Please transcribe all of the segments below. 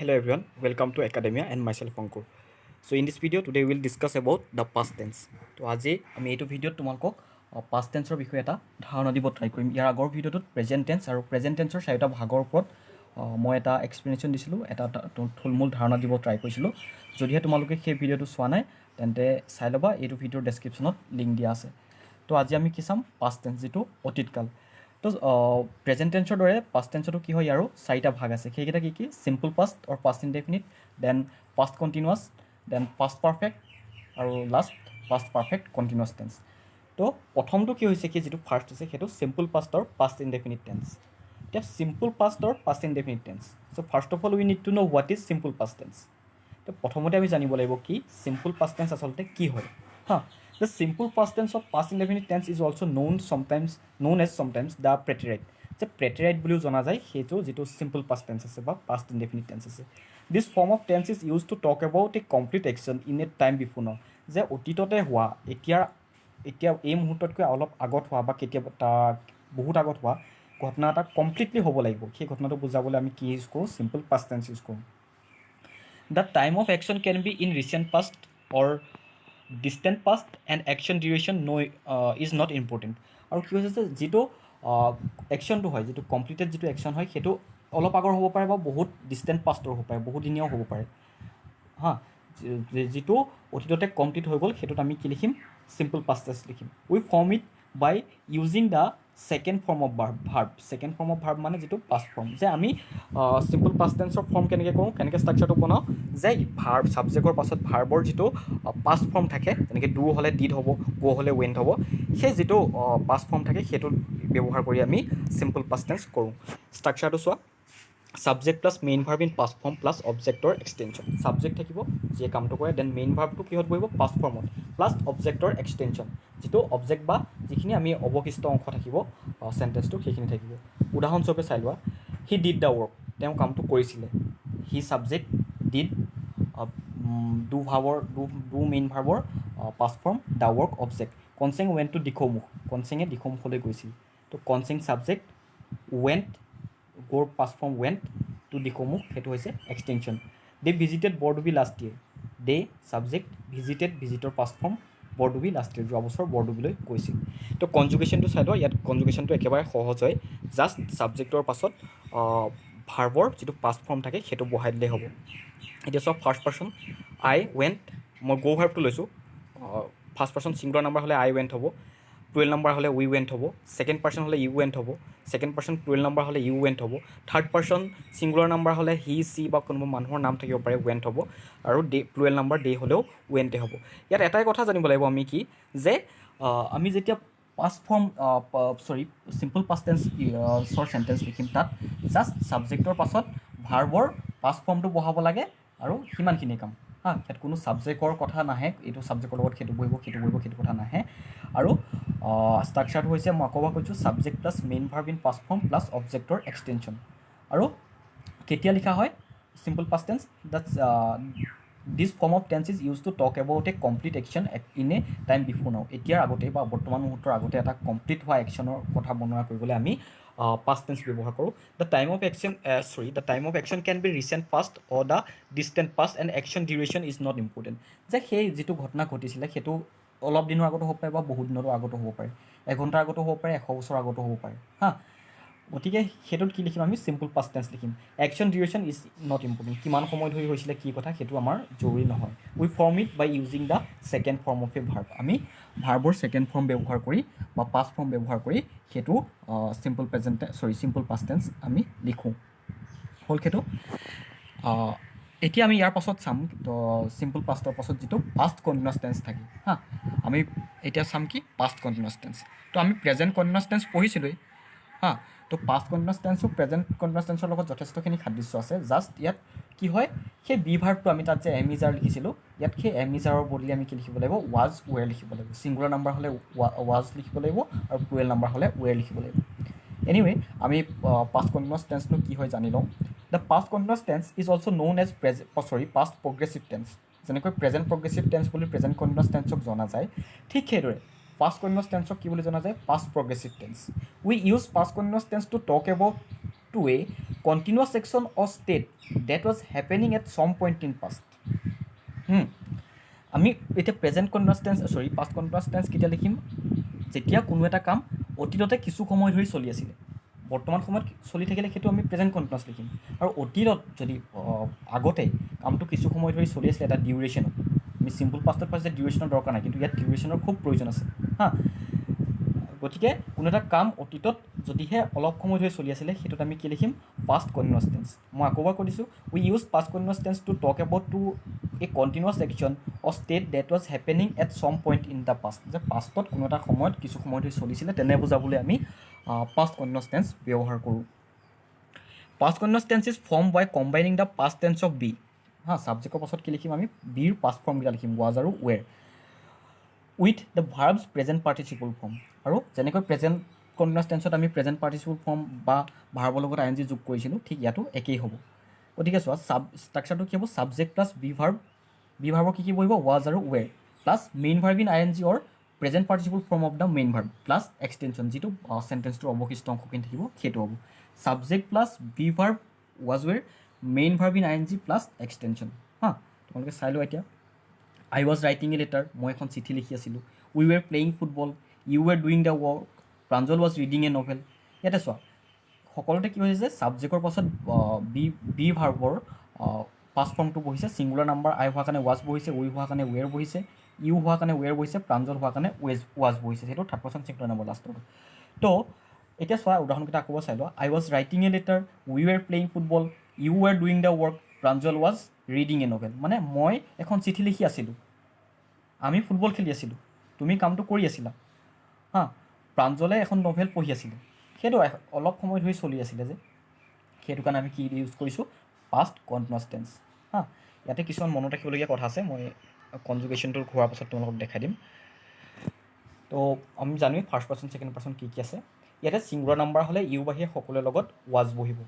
Hello everyone, welcome to Academia and myself Ankur. So in this video today we will discuss about the past tense. তো আজি আমি এইটো ভিডিঅ'ত তোমালোকক past tenseৰ বিষয়ে এটা ধাৰণা দিব ট্ৰাই কৰিম। ইয়াৰ আগৰ ভিডিঅ'টোত প্ৰেজেণ্ট টেন্স আৰু প্ৰেজেণ্ট টেন্সৰ চাৰিটা ভাগৰ ওপৰত মই এটা এক্সপ্লেনেশ্যন দিছিলোঁ, এটা থুলমূল ধাৰণা দিব ট্ৰাই কৰিছিলোঁ। যদিহে তোমালোকে সেই ভিডিঅ'টো চোৱা নাই তেন্তে চাই ল'বা, এইটো ভিডিঅ'ৰ ডেছক্ৰিপশ্যনত লিংক দিয়া আছে। তো আজি আমি কি চাম, পাষ্ট টেন্স যিটো অতীতকাল। তো প্ৰেজেণ্ট টেন্সৰ দৰে পাষ্ট টেন্সতো কি হয়, ইয়াৰো চাৰিটা ভাগ আছে। সেইকেইটা কি কি? Simple past or past indefinite, then past continuous, then past perfect আৰু last past perfect continuous tense. তো প্ৰথমটো কি হৈছে, কি যিটো ফাৰ্ষ্ট হৈছে সেইটো চিম্পল পাষ্টৰ পাষ্ট ইনডেফিনিট টেন্স। এতিয়া চিম্পল পাষ্টৰ past indefinite tense. So' first of all we need to know' what is simple past tense. তো প্ৰথমতে আমি জানিব লাগিব কি চিম্পল পাষ্ট টেন্স আচলতে কি হয়। হা, the simple past tense of past indefinite tense is also known as sometimes the preterite. যে preterite বুলিও জনা যায় সেইটো যিটো simple past tense আছে বা past indefinite tense আছে। This form of tense is used to talk about a complete action in a time before now. যে অতীততে হোৱা, এতিয়া এই মুহূৰ্ততকৈ অলপ আগত হোৱা বা কেতিয়াবা বহুত আগত হোৱা ঘটনা এটা কমপ্লিটলি হ'ব লাগিব, সেই ঘটনাটো বুজাবলৈ আমি কি ইউজ কৰোঁ, simple past tense ইউজ কৰোঁ। The time of action can be in recent past or distant past and action duration is not important. আৰু কি হৈছে যিটো একশ্যনটো হয়, যিটো কমপ্লিটেড যিটো একশ্যন হয় সেইটো অলপ আগৰ হ'ব পাৰে বা বহুত ডিষ্টেণ্ট পাষ্টৰ হ'ব পাৰে, বহুত দিনীয়াও হ'ব পাৰে। হা, যিটো অতীততে কমপ্লিট হৈ গ'ল সেইটোত আমি কি লিখিম, চিম্পল পাষ্ট টেন্স লিখিম। We form it by using the second form of verb. Second form of verb মানে যিটো পাষ্ট ফৰ্ম। যে আমি চিম্পল পাষ্ট টেন্সৰ ফৰ্ম কেনেকৈ কৰোঁ, কেনেকৈ ষ্ট্ৰাকচাৰটো বনাওঁ, যে ভাৰ্ব ছাবজেক্টৰ পাছত ভাৰ্বৰ যিটো পাষ্ট ফৰ্ম থাকে, যেনেকৈ ডু হ'লে ডিড হ'ব, গো হ'লে ৱেণ্ট হ'ব, সেই যিটো পাষ্ট ফৰ্ম থাকে সেইটো ব্যৱহাৰ কৰি আমি চিম্পল পাষ্ট টেন্স কৰোঁ। ষ্ট্ৰাকচাৰটো চোৱা, subject plus main verb in past form plus অবজেক্টৰ এক্সটেনশ্যন। ছাবজেক্ট থাকিব যিয়ে কামটো কৰে, দেন মেইন ভাৰ্বটো কিহত বহিব, পাষ্ট ফৰ্মত, প্লাছ অবজেক্টৰ এক্সটেনশ্যন, যিটো অবজেক্ট বা যিখিনি আমি অৱশিষ্ট অংশ থাকিব চেণ্টেন্সটো সেইখিনি থাকিব। উদাহৰণস্বৰূপে চাই লোৱা, হি ডিড দ্য ৱৰ্ক, তেওঁ কামটো কৰিছিলে। He subject, did do main ভাৰ্বৰ past form, the work object. Kanseng went to Dikhowmukh, কনচেঙে দিখৌমুখলৈ গৈছিল। তো কনচেং ছাবজেক্ট, ৱেণ্ট গ'ৰ past form went, to Dikhowmukh সেইটো হৈছে extension. They visited Bordubi last year, they subject, visited ভিজিটৰ past form, Bordubi last year যোৱা বছৰ বৰডুবিলৈ গৈছিল। তো কনজুগেশ্যনটো চাই লোৱা, ইয়াত কনজুগেশ্যনটো একেবাৰে সহজ হয়, জাষ্ট ছাবজেক্টৰ পাছত ভাৰ্বৰ যিটো পাষ্ট ফৰ্ম থাকে সেইটো বহাই দিলেই হ'ব। এতিয়া চব ফাৰ্ষ্ট পাৰ্চন আই ৱেণ্ট, মই গো ভাৰ্বটো লৈছোঁ। ফাৰ্ষ্ট পাৰ্চন ছিংগুলাৰ নাম্বাৰ হ'লে আই ৱেণ্ট হ'ব, প্লুৰেল নাম্বাৰ হ'লে উই ৱেণ্ট হ'ব, ছেকেণ্ড পাৰ্চন হ'লে ইউ ৱেণ্ট হ'ব, ছেকেণ্ড পাৰ্চন প্লুৰেল নাম্বাৰ হ'লে ইউ ৱেণ্ট হ'ব, থাৰ্ড পাৰ্চন ছিংগুলাৰ নাম্বাৰ হ'লে হি চি বা কোনোবা মানুহৰ নাম থাকিব পাৰে ৱেণ্ট হ'ব, আৰু প্লুৰেল নাম্বাৰ ডে হ'লেও ৱেণ্টে হ'ব। ইয়াত এটাই কথা জানিব লাগিব আমি কি, যে আমি যেতিয়া পাষ্ট ফৰ্ম চিম্পল পাষ্ট টেন্সৰ চেণ্টেন্স লিখিম, তাত জাষ্ট ছাবজেক্টৰ পাছত ভাৰ্বৰ পাষ্ট ফৰ্মটো বহাব লাগে আৰু সিমানখিনি কাম। হা, ইয়াত কোনো ছাবজেক্টৰ কথা নাহে, এইটো ছাবজেক্টৰ লগত সেইটো বহিব সেইটো কথা নাহে। আৰু ষ্ট্ৰাকচাৰটো হৈছে, মই আকৌ কৈছোঁ, subject plus main verb in past form plus অবজেক্টৰ এক্সটেনশ্যন। আৰু কেতিয়া লিখা হয় simple past tense, this form of tense is use to talk about a complete action in a time before now. এতিয়াৰ আগতে বা বৰ্তমান মুহূৰ্তৰ আগতে এটা কমপ্লিট হোৱা একশ্যনৰ কথা বৰ্ণনা কৰিবলৈ আমি পাষ্ট টেন্স ব্যৱহাৰ কৰোঁ। The time of action can be recent past or the distant past and action duration is not important. যে সেই যিটো ঘটনা ঘটিছিলে সেইটো অলপ দিনৰ আগতো হ'ব পাৰে বা বহুত দিনৰো আগতো হ'ব পাৰে, এঘণ্টাৰ আগতো হ'ব পাৰে, 100 বছৰ আগতো হ'ব পাৰে। হা, গতিকে সেইটোত কি লিখিম, আমি চিম্পল পাষ্ট টেন্স লিখিম। Action duration is not important, কিমান সময় ধৰি হৈছিলে কি কথা সেইটো আমাৰ জৰুৰী নহয়। We form it by using the second form of a verb. আমি ভাৰ্বৰ ছেকেণ্ড ফৰ্ম ব্যৱহাৰ কৰি বা পাষ্ট ফৰ্ম ব্যৱহাৰ কৰি সেইটো চিম্পল পাষ্ট টেন্স আমি লিখোঁ। হ'ল সেইটো। এতিয়া আমি ইয়াৰ পাছত চাম চিম্পল পাষ্টৰ পাছত যিটো পাষ্ট কণ্টিনিউৱাছ টেন্স থাকে। হা, আমি এতিয়া চাম কি পাষ্ট কণ্টিনিউৱাছ টেন্স। তো আমি প্ৰেজেণ্ট কণ্টিনিউৱাছ টেন্স পঢ়িছিলোঁৱেই। হা, তো পাষ্ট কণ্টিনিউৱাছ টেন্সো প্ৰেজেণ্ট কণ্টিনিউৱাছ টেন্সৰ লগত যথেষ্টখিনি সাদৃশ্য আছে। জাষ্ট ইয়াত কি হয়, সেই বি ভাৰ্বটো আমি তাত যে এম ইজ আৰ লিখিছিলোঁ, ইয়াত সেই এম ইজ আৰৰ বদলি আমি কি লিখিব লাগিব, ৱাজ ৱেৰ লিখিব লাগিব। ছিংগুলাৰ নাম্বাৰ হ'লে ৱাজ লিখিব লাগিব আৰু প্লুৰেল নাম্বাৰ হ'লে ৱেৰ লিখিব লাগিব। এনিৱে, আমি পাষ্ট কণ্টিনিউৱাছ টেন্সনো কি হয় জানি লওঁ। The past continuous tense is also' known as past progressive tense. যেনেকৈ প্ৰেজেণ্ট প্ৰগ্ৰেছিভ টেন্স বুলি প্ৰেজেণ্ট কণ্টিনিউৱাছ টেন্সক জনা যায়, ঠিক সেইদৰে পাষ্ট কণ্টিনিউৱাছ টেন্সক কি বুলি জনা যায়, past progressive tense. We use past continuous tense to talk about to a continuous action or state that was happening at some point in past. আমি এতিয়া present continuous tense past continuous tense কেতিয়া লিখিম যেতিয়া কোনো এটা কাম অতীততে কিছু সময় ধৰি চলি আছিলে বৰ্তমান সময়ত চলি থাকিলে সেইটো আমি প্ৰেজেণ্ট কণ্টিনিউৱাছ লিখিম আৰু অতীতত যদি আগতে কামটো কিছু সময় ধৰি চলি আছিলে এটা ডিউৰেশ্যনত আমি চিম্পল পাষ্টত পাইছে ডিউৰেশ্যনৰ দৰকাৰ নাই কিন্তু ইয়াত ডিউৰেশ্যনৰ খুব প্ৰয়োজন আছে হা গতিকে কোনো এটা কাম অতীতত যদিহে অলপ সময় ধৰি চলি আছিলে সেইটোত আমি কি লিখিম পাষ্ট কণ্টিনিউৱাছ টেন্স মই আকৌ এবাৰ কৈ দিছোঁ we use past continuous tense to talk about to a continuous action or state that was happening at some point in the past যে পাষ্টত কোনো এটা সময়ত কিছু সময় ধৰি চলিছিলে তেনে বুজাবলৈ আমি পাষ্ট কণ্টিনিউৱাছ টেন্স ব্যৱহাৰ কৰোঁ past continuous tense is form by combining the past tense of be হা ছাবজেক্টৰ পাছত কি লিখিম আমি বিৰ পাষ্ট ফৰ্মকেইটা লিখিম ৱাজ আৰু were with the verbs present participle form আৰু যেনেকৈ প্ৰেজেণ্ট কণ্টিনিউৱাছ টেন্সত আমি প্ৰেজেণ্ট পাৰ্টিচিপল ফৰ্ম বা ভাৰ্বৰ লগত আই এন জি যোগ কৰিছিলোঁ ঠিক ইয়াতো একেই হ'ব গতিকে চোৱা ষ্ট্ৰাকচাৰটো কি হ'ব ছাবজেক্ট প্লাছ বি ভাৰ্বৰ কি বহিব ৱাজ আৰু were plus main verb in I N G or present participle form of the main verb plus extension যিটো চেণ্টেন্সটোৰ অৱশিষ্ট অংশখিনি থাকিব সেইটো হ'ব subject plus be verb was were main verb in I N G plus extension হা তোমালোকে চাই লোৱা এতিয়া I was writing a letter, মই এখন চিঠি লিখি আছিলোঁ we were playing football you were doing the work Pranjal was reading a novel ইয়াতে চোৱা সকলোতে কি হৈছে ছাবজেক্টৰ পাছত বি ভাৰ্বৰ পাষ্ট ফৰ্মটো বহিছে ছিংগুলাৰ নাম্বাৰ আই হোৱাৰ কাৰণে ৱাজ বহিছে উই হোৱাৰ কাৰণে ৱেৰ বহিছে ইউ হোৱাৰ কাৰণে ৱেৰ বহিছে প্ৰাঞ্জল হোৱাৰ কাৰণে ৱাজ বহিছে সেইটো থাৰ্ড পাৰ্চন ছিংগুলাৰ নাম্বাৰ লাষ্টত তো এতিয়া চোৱা উদাহৰণকেইটা আকৌ চাই লোৱা I was writing a letter we were playing football you were doing the work Pranjal was reading a novel মানে মই এখন চিঠি লিখি আছিলোঁ আমি ফুটবল খেলি আছিলোঁ তুমি কামটো কৰি আছিলা হা প্ৰাঞ্জলে এখন নভেল পঢ়ি আছিলে সেইটো অলপ সময় ধৰি চলি আছিলে যে সেইটো কাৰণে আমি কি ইউজ কৰিছোঁ পাষ্ট কণ্টিনিউৱাছ টেন্স হা ইয়াতে কিছুমান মনত ৰাখিবলগীয়া কথা আছে মই কনজুগেশ্যনটো হোৱাৰ পাছত তোমালোকক দেখাই দিম তো আমি জানোৱেই ফাৰ্ষ্ট পাৰ্চন ছেকেণ্ড পাৰ্চন কি আছে ইয়াতে ছিংগুলাৰ নাম্বাৰ হ'লে ইউ বাহিৰে সকলোৰে লগত ৱাজ বহিব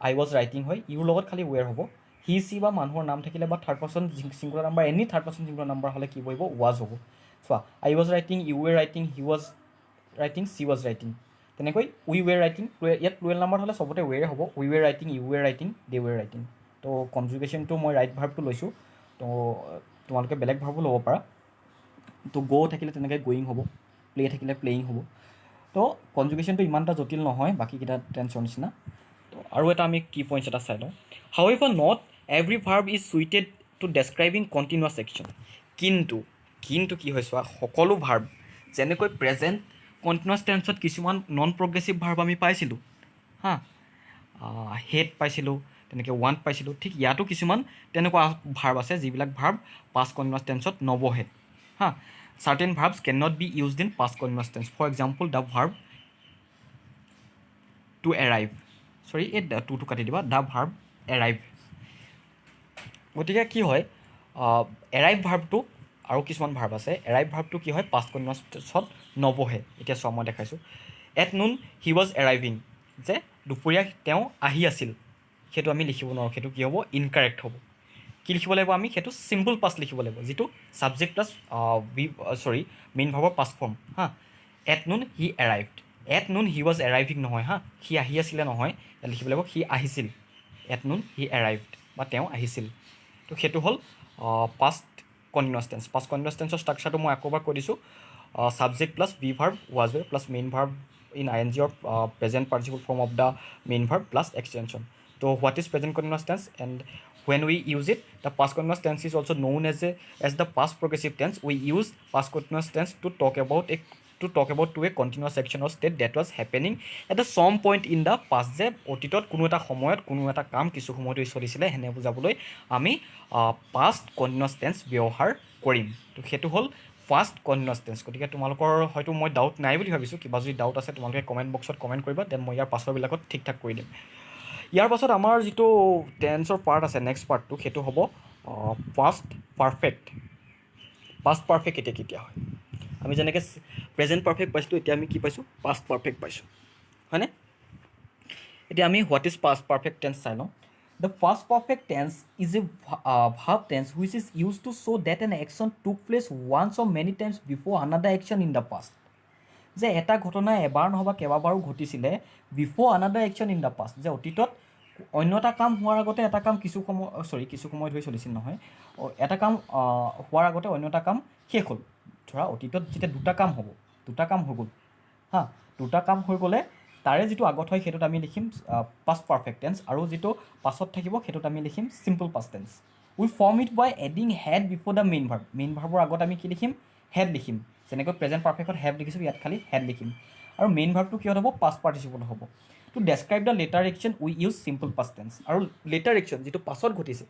আই ৱাজ ৰাইটিং হয় ইউৰ লগত খালি ৱেৰ হ'ব হি চি বা মানুহৰ নাম থাকিলে বা third person singular number any third person singular number হ'লে কি বহিব ৱাজ হ'ব চোৱা I was writing you were writing he was writing she was writing তেনেকৈ উই ৱেৰ ৰাইটিং ইয়াত প্লুৰেল নাম্বাৰ হ'লে চবতে ৱেৰে হ'ব we were writing you were writing they were writing তো কনজুগেশ্যনটো মই ৰাইট ভাৰ্বটো লৈছোঁ তো তোমালোকে বেলেগ ভাৰ্বো ল'ব পাৰা তো গ' থাকিলে তেনেকৈ গয়িং হ'ব প্লে থাকিলে প্লেয়িং হ'ব তো কনজুগেশ্যনটো ইমান এটা জটিল নহয় বাকীকেইটা টেন্সৰ নিচিনা তো আৰু এটা আমি কি পইণ্টছ এটা চাই লওঁ however not every verb is suited to describing continuous action কিন্তু কি হয় চোৱা সকলো ভাৰ্ব যেনেকৈ প্ৰেজেণ্ট কণ্টিনিউৱাছ টেন্সত কিছুমান নন প্ৰগ্ৰেছিভ ভাৰ্ব আমি পাইছিলোঁ হা হেড পাইছিলোঁ তেনেকৈ ৱান্ট পাইছিলোঁ ঠিক ইয়াতো কিছুমান তেনেকুৱা ভাৰ্ব আছে যিবিলাক ভাৰ্ব পাষ্ট কণ্টিনিউৱাছ টেন্সত নবহে হা certain verbs cannot be used in past continuous tense for example the verb to arrive to কাটি দিবা the verb arrive গতিকে কি হয় arrive ভাৰ্বটো আৰু কিছুমান ভাৰ্ব আছে arrive ভাৰ্বটো কি হয় পাষ্ট কণ্টিনিউৱাছ টেন্সত নবহে এতিয়া চোৱা মই দেখাইছোঁ at noon he was arriving যে দুপৰীয়া তেওঁ আহি আছিল সেইটো আমি লিখিব নোৱাৰোঁ সেইটো কি হ'ব ইনকাৰেক্ট হ'ব কি লিখিব লাগিব আমি সেইটো চিম্পল পাষ্ট লিখিব লাগিব যিটো ছাবজেক্ট প্লাছ মেইন ভাৰ্বৰ পাষ্ট ফৰ্ম হা at noon he arrived at noon he was arriving নহয় হা সি আহি আছিলে নহয় ইয়াত লিখিব লাগিব সি আহিছিল এট নুন হি এৰাইভড বা তেওঁ আহিছিল তো সেইটো হ'ল past continuous tense past continuous টেন্সৰ ষ্ট্ৰাকচাৰটো মই আকৌ এবাৰ কৈ দিছোঁ subject plus be verb was were plus main verb in I N G or present participle form of the main verb plus extension তো what is present continuous tense and when we use it the past continuous tense is also known as the past progressive tense we use past continuous tense to talk about to a continuous action or state that was happening at the some point in the past যে অতীতত কোনো এটা সময়ত কোনো এটা কাম কিছু সময় ধৰি চলিছিলে হেনে বুজাবলৈ আমি past continuous tense ব্যৱহাৰ কৰিম তো সেইটো হ'ল past continuous tense গতিকে তোমালোকৰ হয়তো মই ডাউট নাই বুলি ভাবিছোঁ কিবা যদি ডাউট আছে তোমালোকে কমেণ্ট বক্সত কমেণ্ট কৰিবা দেন মই ইয়াৰ পাছৰবিলাকত ঠিক ঠাক কৰি দিম ইয়াৰ পাছত আমাৰ যিটো টেন্সৰ পাৰ্ট আছে নেক্সট পাৰ্টটো সেইটো হ'ব পাষ্ট পাৰফেক্ট এতিয়া কেতিয়া হয় আমি যেনেকৈ প্ৰেজেণ্ট পাৰফেক্ট পাইছিলোঁ এতিয়া আমি কি পাইছোঁ পাষ্ট পাৰফেক্ট পাইছোঁ হয়নে এতিয়া আমি what is past perfect tense চাই লওঁ the past perfect tense is a verb tense which is use to show' that an action took place once or many times before another action in the past যে এটা ঘটনা এবাৰ নহবা কেইবাবাৰো ঘটিছিলে before another action in the past, যে অতীতত অন্য এটা কাম হোৱাৰ আগতে এটা কাম কিছু সময় ধৰি চলিছিল নহয়, এটা কাম হোৱাৰ আগতে অন্য এটা কাম শেষ হ'ল। ধৰা অতীতত যেতিয়া দুটা কাম হৈ গ'ল হা, দুটা কাম হৈ গ'লে তাৰে যিটো আগত হয় সেইটোত আমি লিখিম পাষ্ট পাৰফেক্ট টেন্স, আৰু যিটো পাছত থাকিব সেইটোত আমি লিখিম simple past tense. We form it by adding had before the main verb. মেইন ভাৰ্বৰ আগত আমি কি লিখিম? হেড লিখিম। যেনেকৈ প্ৰেজেণ্ট পাৰফেক্টত হেড লিখিছোঁ, ইয়াত খালি হেড লিখিম। আৰু মেইন ভাৰ্বটো কিহত হ'ব? পাষ্ট পাৰ্টিচিপল হ'ব। To describe the later action we use simple past tense. আৰু লেটাৰ একশ্যন যিটো পাছত ঘটিছে,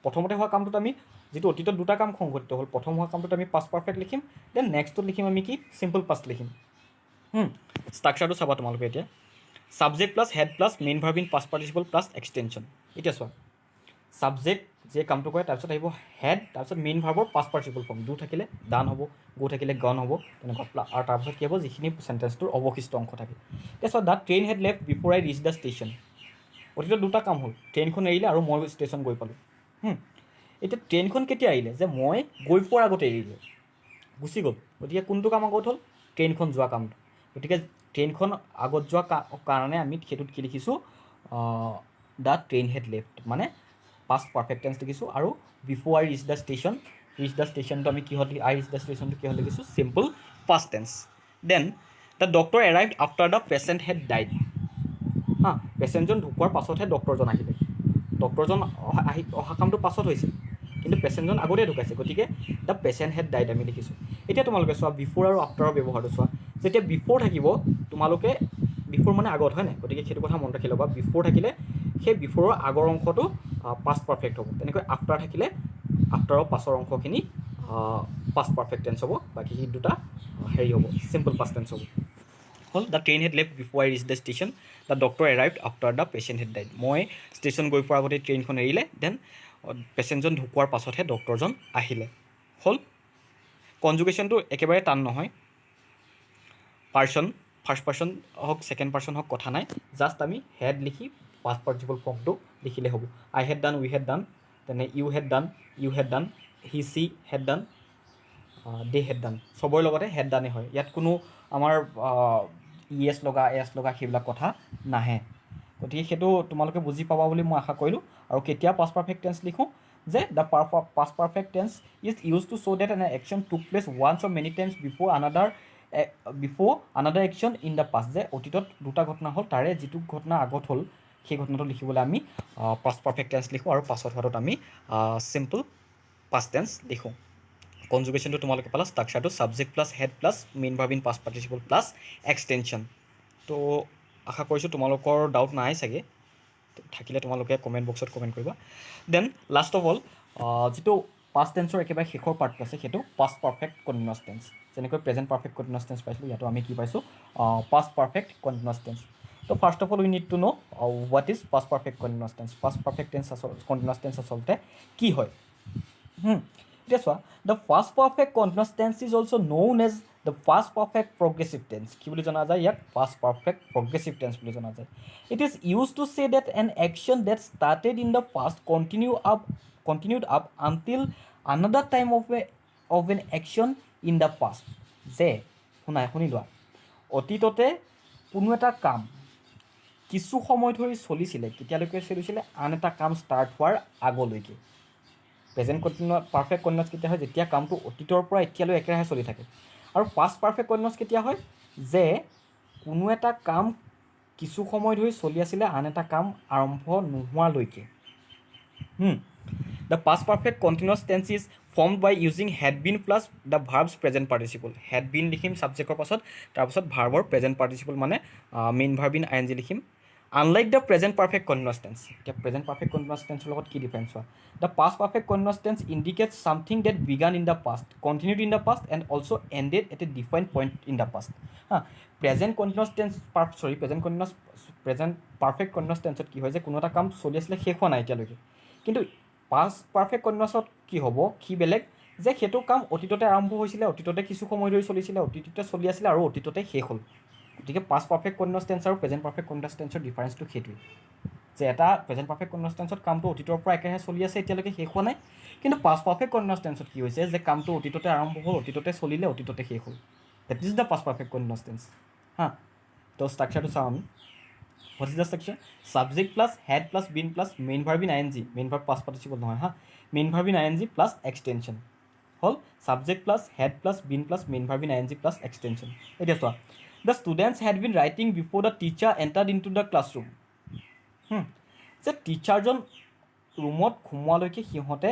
প্ৰথমতে হোৱা কামটোত আমি যিটো অতীতত দুটা কাম সংঘটিত হ'ল, প্ৰথম হোৱা কামটোত আমি পাষ্ট পাৰফেক্ট লিখিম, দেন নেক্সটটোত লিখিম আমি কি? চিম্পল পাষ্ট লিখিম। ষ্ট্ৰাকচাৰটো চাবা তোমালোকে এতিয়া। Subject plus had plus main verb in past participle plus extension. এতিয়া চোৱা, ছাবজেক্ট যে কামটো কৰে, তাৰপিছত আহিব হেড, তাৰপিছত মেইন ভাৰ্বৰ পাষ্ট পাৰ্টিচিপল ফৰ্ম। ডু থাকিলে ডান হ'ব, গো থাকিলে গন হ'ব, তেনেকুৱা। আৰু তাৰপিছত কি হ'ব? যিখিনি চেণ্টেঞ্চটোৰ অৱশিষ্ট অংশ থাকে। এতিয়া চোৱা, the train had left before I reach the station. অতীতত দুটা কাম হ'ল, ট্ৰেইনখন এৰিলে আৰু মই ষ্টেচন গৈ পালোঁ। এতিয়া ট্ৰেইনখন কেতিয়া এৰিলে? যে মই গৈ পোৱাৰ আগতে এৰিলে, গুচি গ'ল। গতিকে কোনটো কাম আগত হ'ল? ট্ৰেইনখন যোৱা কামটো। গতিকে ট্ৰেইনখন আগত যোৱা কাৰণে আমি সেইটোত কি লিখিছোঁ? দ্য ট্ৰেইন হেড লেফ্ট, মানে পাষ্ট পাৰফেক্ট টেন্স লিখিছোঁ। আৰু before I reach the station, ষ্টেচনটো আমি কিহত আই ৰিচ দ্য ষ্টেচনটো কিহত লিখিছোঁ? Simple past tense. Then the doctor arrived after the patient had died. পেচেণ্টজন ঢুকোৱাৰ পাছতহে ডক্টৰজন আহিলে। ডক্টৰজন অহা কামটো পাছত হৈছে, কিন্তু পেচেণ্টজন আগতেই ঢুকাইছে। গতিকে দ্য পেচেণ্ট হেড ডাইড আমি লিখিছোঁ। এতিয়া তোমালোকে চোৱা, বিফ'ৰ আৰু আফটাৰৰ ব্যৱহাৰটো চোৱা। যেতিয়া বিফ'ৰ থাকিব, তোমালোকে বিফ'ৰ মানে আগত, হয় নাই? গতিকে সেইটো কথা মনত ৰাখি ল'বা। বিফ'ৰ থাকিলে সেই বিফ'ৰৰ আগৰ অংশটো পাষ্ট পাৰফেক্ট হ'ব। তেনেকৈ আফটাৰ থাকিলে আফটাৰৰ পাছৰ অংশখিনি পাষ্ট পাৰফেক্ট টেন্স হ'ব। বাকী সেই দুটা হেৰি হ'ব, চিম্পল পাষ্ট টেন্স হ'ব। হ'ল the train had left before I reach the station, the doctor arrived after the patient had died. মই ষ্টেচন গৈ পোৱাৰ আগতে ট্ৰেইনখন এৰিলে, দেন পেচেণ্টজন ঢুকোৱাৰ পাছতহে ডক্টৰজন আহিলে। হ'ল। কনজুগেশ্যনটো একেবাৰে টান নহয়। পাৰ্চন, ফাৰ্ষ্ট পাৰ্চন হওক ছেকেণ্ড পাৰ্চন হওক কথা নাই, জাষ্ট আমি হেড লিখি পাষ্ট পাৰ্টিচিপল ফৰ্মটো লিখিলে হ'ব। আই হেড ডান, উই হেড ডান, তেনে ইউ হেড ডান, হি চি হেড ডান, দে হেড ডান। চবৰে লগতে হেড ডানে হয়। ইয়াত কোনো আমাৰ এছ লগা সেইবিলাক কথা নাহে। গতিকে সেইটো তোমালোকে বুজি পাবা বুলি মই আশা কৰিলোঁ। আৰু কেতিয়া পাষ্ট পাৰফেক্ট টেন্স লিখোঁ? যে the past perfect tense is use to show' that an action took place once or many times before another action in the past. যে অতীতত দুটা ঘটনা হ'ল, তাৰে যিটো ঘটনা আগত হ'ল সেই ঘটনাটো লিখিবলৈ আমি পাষ্ট পাৰফেক্ট টেন্স লিখোঁ, আৰু পাছত হোৱাটোত আমি চিম্পল পাষ্ট টেন্স লিখোঁ। কনজুগেশ্যনটো তোমালোকে পালা। ষ্ট্ৰাকচাৰটো subject plus had plus main verb in past participle plus extension. তো আশা কৰিছোঁ তোমালোকৰ ডাউট নাই চাগে। থাকিলে তোমালোকে কমেণ্ট বক্সত কমেণ্ট কৰিবা। দেন লাষ্ট অফ অল, যিটো পাষ্ট টেন্সৰ একেবাৰে শেষৰ পাৰ্টটো আছে, সেইটো পাষ্ট পাৰফেক্ট কণ্টিনিউৱাছ টেন্স। যেনেকৈ প্ৰেজেণ্ট পাৰফেক্ট কণ্টিনিউৱাছ টেন্স পাইছিলোঁ, ইয়াতো আমি কি পাইছোঁ? Past perfect continuous tense. তো first of all we need to know' what is past perfect continuous tense. Past perfect tense continuous tense আচলতে কি হয়? এতিয়া চোৱা, the first perfect continuous tense is also' known as the first perfect progressive tense. কি বুলি জনা যায় ইয়াক? ফাৰ্ষ্ট পাৰফেক্ট প্ৰগ্ৰেছিভ টেন্স বুলি জনা যায়। It is use to say that an action that started in the past continued up until another time of an action in the past. যে শুনি লোৱা, অতীততে কোনো এটা কাম কিছু সময় ধৰি চলিছিলে, কেতিয়ালৈকে চলিছিলে? আন এটা কাম ষ্টাৰ্ট হোৱাৰ আগলৈকে। প্ৰেজেণ্ট পাৰফেক্ট কণ্টিনিউৱাছ কেতিয়া হয়? যেতিয়া কামটো অতীতৰ পৰা এতিয়ালৈ একেৰাহে চলি থাকে। আৰু পাষ্ট পাৰফেক্ট কণ্টিনিউৱাছ কেতিয়া হয়? যে কোনো এটা কাম কিছু সময় ধৰি চলি আছিলে আন এটা কাম আৰম্ভ নোহোৱালৈকে। The past perfect continuous tense is formed by using had been plus the verbs present participle. Had been লিখিম ছাবজেক্টৰ পাছত, তাৰপাছত ভাৰ্বৰ প্ৰেজেণ্ট পাৰ্টিচিপল মানে main verb in I N G লিখিম। Unlike the present perfect continuous tense. এতিয়া present perfect continuous টেন্সৰ লগত কি ডিফাৰেঞ্চ হোৱা? The past perfect continuous tense indicates something that began in the past, continued in the past, and also' ended at a defined point in the past. Present continuous tense present perfect continuous টেন্সত কি হয়? যে কোনো এটা কাম চলি আছিলে, শেষ হোৱা নাই এতিয়ালৈকে। কিন্তু পাষ্ট পাৰফেক্ট কণ্টিনিউৱাছত কি হ'ব? কি বেলেগ? যে সেইটো কাম অতীততে আৰম্ভ হৈছিলে, অতীততে কিছু সময় ধৰি চলিছিলে, অতীততে চলি আছিলে আৰু অতীততে শেষ হ'ল। গতিকে পাষ্ট পাৰফেক্ট কণ্টিনিউৱাছ টেন্স আৰু প্ৰেজেণ্ট পাৰফেক্ট কণ্টিনিউৱাছ টেন্সৰ ডিফাৰেঞ্চটো সেইটোৱে, যে এটা প্ৰেজেণ্ট পাৰফেক্ট কণ্টিনিউৱাছ টেন্সত কামটো অতীতৰ পৰা একেৰাহে চলি আছে, এতিয়ালৈকে শেষ হোৱা নাই। কিন্তু পাষ্ট পাৰফেক্ট কণ্টিনিউৱাছ টেন্সত কি হৈছে? যে কামটো অতীততে আৰম্ভ হ'ল, অতীততে চলিলে, অতীততে শেষ হ'ল। That is the past perfect continuous tense. Huh? So structure to sound. What is the structure? Subject plus had plus been plus main verb in ing. Main verb past participle নহয় হা. Main verb in ing plus extension. হ'ল subject plus had plus been plus main verb in ing plus extension. এতিয়া চোৱা. The students had been writing before the teacher entered into the classroom. যে টিচাৰজন ৰুমত সোমোৱালৈকে সিহঁতে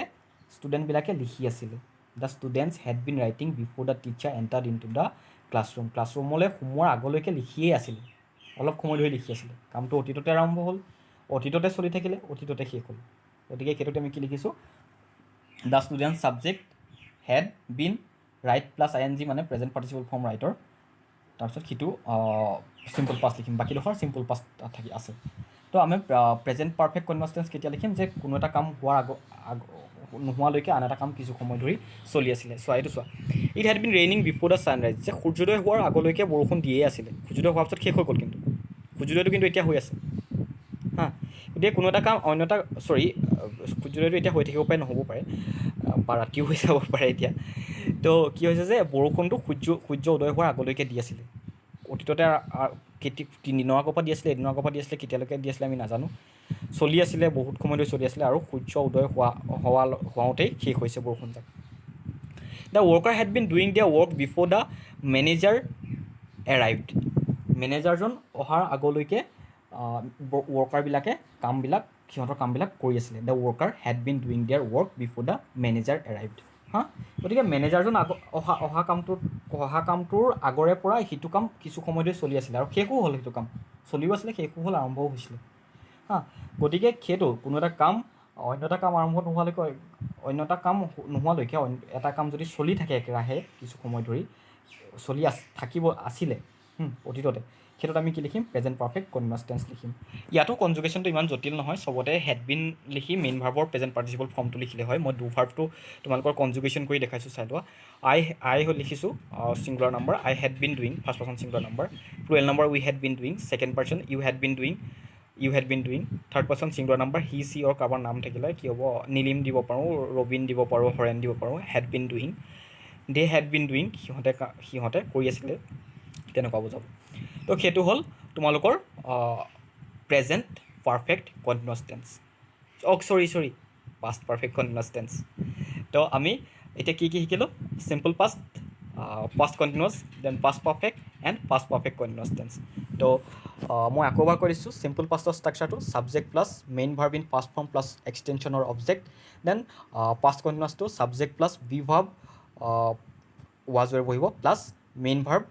ষ্টুডেণ্টবিলাকে লিখি আছিলে. The students had been writing before the teacher entered in to the classroom. ক্লাছৰুমলৈ সোমোৱাৰ আগলৈকে লিখিয়েই আছিলে, অলপ সময় ধৰি লিখি আছিলে. কামটো অতীততে আৰম্ভ হ'ল, অতীততে চলি থাকিলে, অতীততে শেষ হ'ল. গতিকে সেইটোতে আমি কি লিখিছোঁ? The student subject had been right plus I N G মানে প্ৰেজেণ্ট পাৰ্টিচিপল ফৰ্ম ৰাইটৰ. তাৰপিছত সিটো চিম্পল পাষ্ট লিখিম, বাকীডোখৰ চিম্পল পাষ্ট থাকি আছে. তো আমি প্ৰেজেণ্ট পাৰফেক্ট কণ্টিনিউৱাছ টেন্স কেতিয়া লিখিম? যে কোনো এটা কাম হোৱাৰ নোহোৱালৈকে আন এটা কাম কিছু সময় ধৰি চলি আছিলে. চোৱা এইটো চোৱা, it had been raining before the sunrise. যে সূৰ্যোদয় হোৱাৰ আগলৈকে বৰষুণ দিয়েই আছিলে. সূৰ্যোদয় হোৱাৰ পিছত শেষ হৈ গ'ল, কিন্তু সূৰ্যোদয়টো কিন্তু এতিয়া হৈ আছে হা. গতিকে কোনো এটা কাম অন্য এটা সূৰ্যোদয়টো এতিয়া হৈ থাকিব পাৰে, নহ'ব পাৰে, বা ৰাতিও হৈ যাব পাৰে এতিয়া. তো কি হৈছে যে বৰষুণটো সূৰ্য উদয় হোৱাৰ আগলৈকে দি আছিলে. অতীততে তিনিদিনৰ আগৰ পৰা দি আছিলে, এদিনৰ আগৰ পৰা দি আছিলে, কেতিয়ালৈকে দি আছিলে আমি নাজানো. চলি আছিলে, বহুত সময় ধৰি চলি আছিলে, আৰু সূৰ্য উদয় হোৱাওঁতেই শেষ হৈছে বৰষুণজাক. The worker had been doing the work before the manager arrived. মেনেজাৰজন অহাৰ আগলৈকে ৱৰ্কাৰবিলাকে সিহঁতৰ কামবিলাক কৰি আছিলে. The worker had been doing their work before the manager arrived. হা, গতিকে মেনেজাৰজন অহা কামটোৰ আগৰে পৰা সেইটো কাম কিছু সময় ধৰি চলি আছিলে, আৰু শেষো হ'ল. সেইটো কাম চলিও আছিলে, শেষো হ'ল, আৰম্ভও হৈছিলে হা. গতিকে সেইটো কোনো এটা কাম অন্য এটা কাম আৰম্ভ নোহোৱালৈকে, অন্য এটা কাম নোহোৱালৈকে এটা কাম যদি চলি থাকে একেৰাহে কিছু সময় ধৰি চলি আছিলে অতীততে, সেইটোত আমি কি লিখিম? প্ৰেজেণ্ট পাৰফেক্ট কণ্টিনিউৱাছ টেন্স লিখিম. ইয়াতো কনজুগেশ্যনটো ইমান জটিল নহয়, চবতে হেড বিন লিখি মেইন ভাৰ্বৰ প্ৰেজেণ্ট পাৰ্টিচিপল ফৰ্মটো লিখিলে হয়. মই ভাৰ্বটো তোমালোকৰ কনজুগেশ্যন কৰি দেখাইছোঁ, চাই লোৱা. আই লিখিছোঁ singular number, I had been doing first person singular number, plural number we had been doing second person, you had been doing third person singular number, he she or কাৰোবাৰ নাম থাকিলে কি হ'ব? নীলিম দিব পাৰোঁ, ৰবিন দিব পাৰোঁ, হৰেণ দিব পাৰোঁ. Had been doing, they had been doing, সিহঁতে কৰি আছিলে, তেনেকুৱা বুজাব. তো সেইটো হ'ল তোমালোকৰ present perfect continuous tense. Sorry past perfect continuous tense. তো আমি এতিয়া কি শিকিলোঁ? Simple past, past continuous, then past perfect and past perfect continuous tense. তো মই আকৌ এবাৰ কৈ দিছোঁ চিম্পল পাষ্টৰ ষ্ট্ৰাকচাৰটো: subject plus main verb in past form plus এক্সটেনশ্যনৰ অবজেক্ট, দেন পাষ্ট কণ্টিনিউৱাছটো subject plus be verb was were বহিব, plus main verb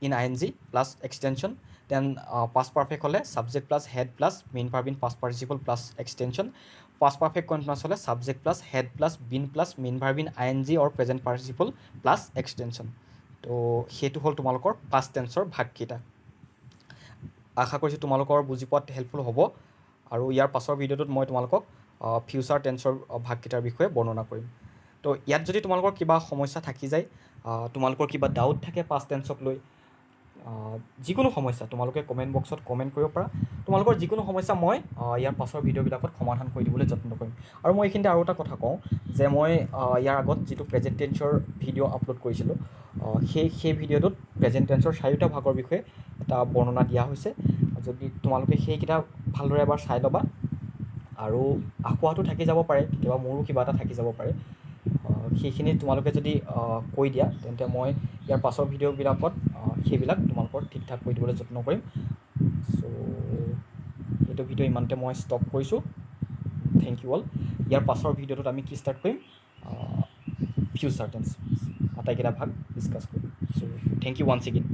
in I N G plus extension, then past perfect হ'লে subject plus had plus main verb in past participle plus extension, past perfect continuous হ'লে subject plus had plus been plus main verb in I N G or present participle plus extension. তো সেইটো হ'ল তোমালোকৰ past টেন্সৰ ভাগকেইটা. আশা কৰিছোঁ তোমালোকৰ বুজি পোৱাত helpful হ'ব, আৰু ইয়াৰ পাছৰ ভিডিঅ'টোত মই তোমালোকক ফিউচাৰ টেন্সৰ ভাগকেইটাৰ বিষয়ে বৰ্ণনা কৰিম. তো ইয়াত যদি তোমালোকৰ কিবা সমস্যা থাকি যায়, তোমালোকৰ কিবা ডাউট থাকে পাষ্ট টেন্সক লৈ, যিকোনো সমস্যা তোমালোকে কমেণ্ট বক্সত কমেণ্ট কৰিব পাৰা. তোমালোকৰ যিকোনো সমস্যা মই ইয়াৰ পাছৰ ভিডিঅ'বিলাকত সমাধান কৰি দিবলৈ যত্ন কৰিম. আৰু মই এইখিনিতে আৰু এটা কথা কওঁ যে মই ইয়াৰ আগত যিটো প্ৰেজেণ্ট টেন্সৰ ভিডিঅ' আপলোড কৰিছিলোঁ, সেই ভিডিঅ'টোত প্ৰেজেণ্ট টেন্সৰ 4টা ভাগৰ বিষয়ে এটা বৰ্ণনা দিয়া হৈছে. যদি তোমালোকে সেইকেইটা ভালদৰে এবাৰ চাই ল'বা, আৰু আখোৱাটো থাকি যাব পাৰে, কেতিয়াবা মোৰো কিবা এটা থাকি যাব পাৰে, সেইখিনি তোমালোকে যদি কৈ দিয়া, তেন্তে মই ইয়াৰ পাছৰ ভিডিঅ'বিলাকত সেইবিলাক তোমালোকৰ ঠিক ঠাক কৰি দিবলৈ যত্ন কৰিম. চ' এইটো ভিডিঅ' ইমানতে মই ষ্টপ কৰিছোঁ. Thank U all. ইয়াৰ পাছৰ ভিডিঅ'টোত আমি কি ষ্টাৰ্ট কৰিম? ফিউচাৰ টেন্স আটাইকেইটা ভাগ ডিছকাছ কৰিম. চ' থেংক ইউ ওৱান্স এগেইন.